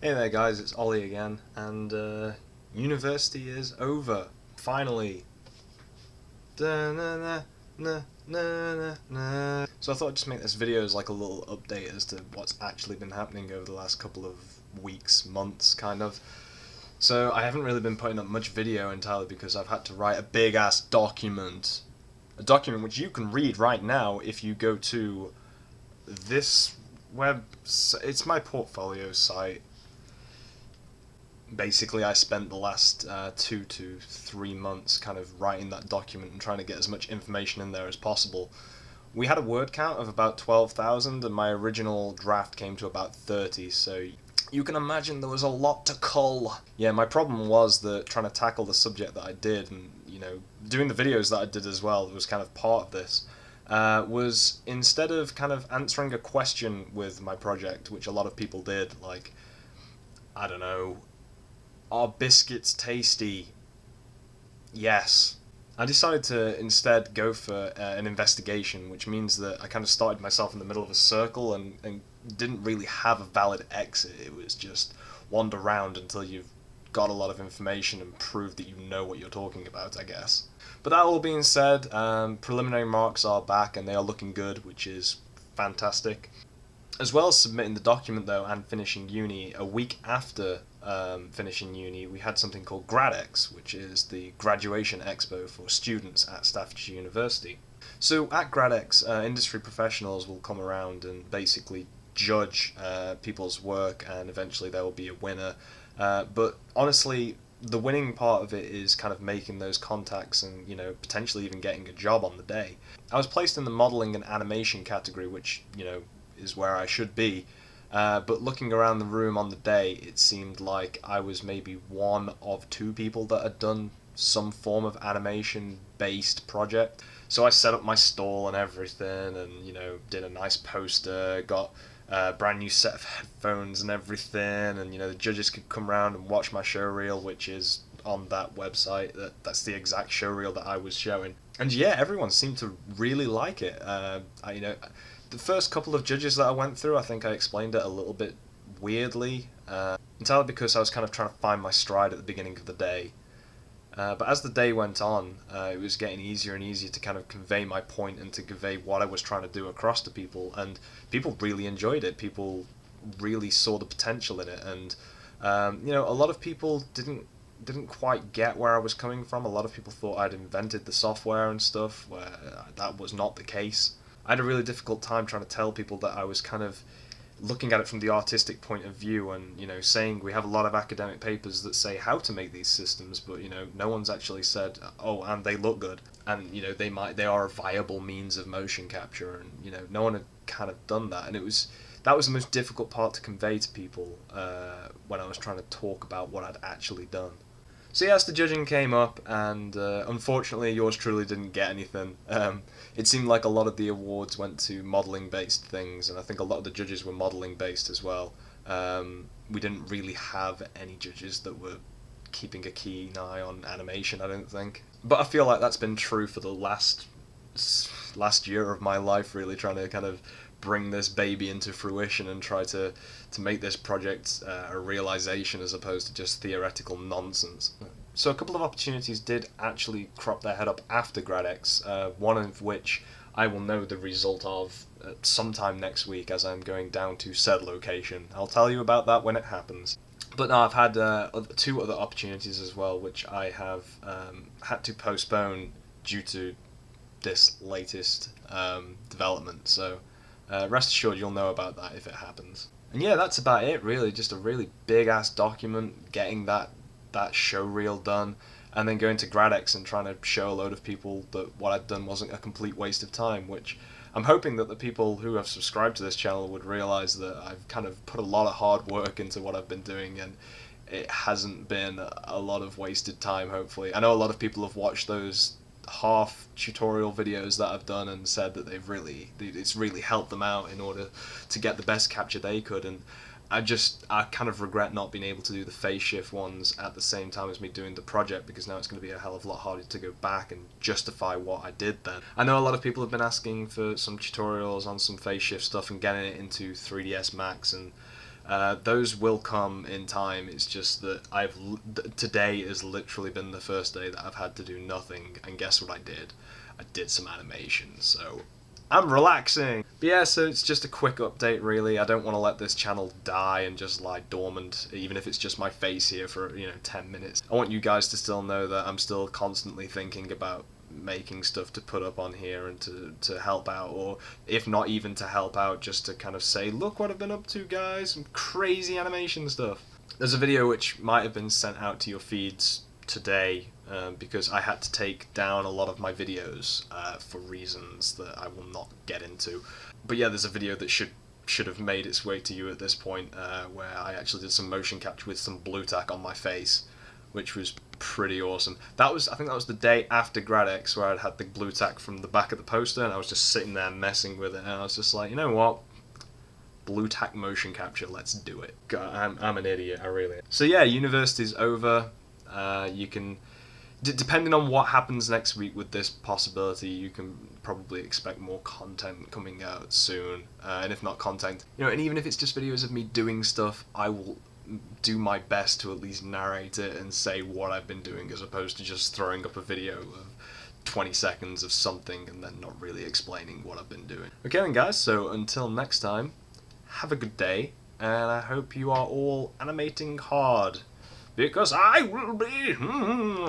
Hey there guys, it's Ollie again, and university is over. Finally. Da-na-na-na-na-na. So I thought I'd just make this video as like a little update as to what's actually been happening over the last couple of weeks, months, kind of. So I haven't really been putting up much video entirely because I've had to write a big ass document. A document which you can read right now if you go to this it's my portfolio site. Basically, I spent the last 2 to 3 months kind of writing that document and trying to get as much information in there as possible. We had a word count of about 12,000 and my original draft came to about 30, so you can imagine there was a lot to cull. Yeah, my problem was that trying to tackle the subject that I did, and doing the videos that I did as well was kind of part of this. Was instead of kind of answering a question with my project, which a lot of people did, like, I don't know, are biscuits tasty? Yes. I decided to instead go for an investigation, which means that I kind of started myself in the middle of a circle and didn't really have a valid exit. It was just wander around until you've got a lot of information and proved that you know what you're talking about, I guess. But that all being said, preliminary marks are back and they are looking good, which is fantastic. As well as submitting the document though and finishing uni, a week after finishing uni, we had something called GradX, which is the graduation expo for students at Staffordshire University. So at GradX, industry professionals will come around and basically judge people's work, and eventually there will be a winner. But honestly, the winning part of it is kind of making those contacts and, potentially even getting a job on the day. I was placed in the modeling and animation category, which, is where I should be. But looking around the room on the day, it seemed like I was maybe one of two people that had done some form of animation-based project. So I set up my stall and everything, and did a nice poster, got a brand new set of headphones and everything, and the judges could come around and watch my show reel, which is on that website. That's the exact show reel that I was showing. And yeah, everyone seemed to really like it. The first couple of judges that I went through, I think I explained it a little bit weirdly, entirely because I was kind of trying to find my stride at the beginning of the day. But as the day went on, it was getting easier and easier to kind of convey my point and to convey what I was trying to do across to people, and people really enjoyed it. People really saw the potential in it, and a lot of people didn't quite get where I was coming from. A lot of people thought I'd invented the software and stuff, where that was not the case. I had a really difficult time trying to tell people that I was kind of looking at it from the artistic point of view and, saying we have a lot of academic papers that say how to make these systems, but, no one's actually said, oh, and they look good, and, they are a viable means of motion capture, and, no one had kind of done that, and that was the most difficult part to convey to people when I was trying to talk about what I'd actually done. So yes, the judging came up, and unfortunately yours truly didn't get anything. It seemed like a lot of the awards went to modelling-based things, and I think a lot of the judges were modelling-based as well. We didn't really have any judges that were keeping a keen eye on animation, I don't think. But I feel like that's been true for the last year of my life, really, trying to kind of bring this baby into fruition and try to make this project a realization as opposed to just theoretical nonsense. So a couple of opportunities did actually crop their head up after GradX, one of which I will know the result of sometime next week as I'm going down to said location. I'll tell you about that when it happens. But no, I've had two other opportunities as well, which I have had to postpone due to this latest development, so rest assured you'll know about that if it happens. And yeah, that's about it really, just a really big ass document, getting that show reel done, and then going to GradX and trying to show a load of people that what I'd done wasn't a complete waste of time, which I'm hoping that the people who have subscribed to this channel would realise that I've kind of put a lot of hard work into what I've been doing, and it hasn't been a lot of wasted time, hopefully. I know a lot of people have watched those half tutorial videos that I've done and said that it's really helped them out in order to get the best capture they could, and I kind of regret not being able to do the phase shift ones at the same time as me doing the project, because now it's going to be a hell of a lot harder to go back and justify what I did then. I know a lot of people have been asking for some tutorials on some phase shift stuff and getting it into 3ds Max and Those will come in time. It's just that today has literally been the first day that I've had to do nothing, and guess what I did? I did some animation, so I'm relaxing. But yeah, so it's just a quick update really. I don't want to let this channel die and just lie dormant, even if it's just my face here for, 10 minutes. I want you guys to still know that I'm still constantly thinking about making stuff to put up on here and to help out, or if not even to help out, just to kind of say, look what I've been up to, guys, some crazy animation stuff. There's a video which might have been sent out to your feeds today, because I had to take down a lot of my videos for reasons that I will not get into. But yeah, there's a video that should have made its way to you at this point, where I actually did some motion capture with some blue tack on my face, which was pretty awesome. I think that was the day after GradX, where I'd had the blue tack from the back of the poster, and I was just sitting there messing with it, and I was just like, you know what? Blue tack motion capture, let's do it. God, I'm an idiot, I really am. So yeah, university's over. You can, depending on what happens next week with this possibility, you can probably expect more content coming out soon. And if not content, and even if it's just videos of me doing stuff, I will do my best to at least narrate it and say what I've been doing, as opposed to just throwing up a video of 20 seconds of something and then not really explaining what I've been doing. Okay then guys, so until next time, have a good day, and I hope you are all animating hard, because I will be.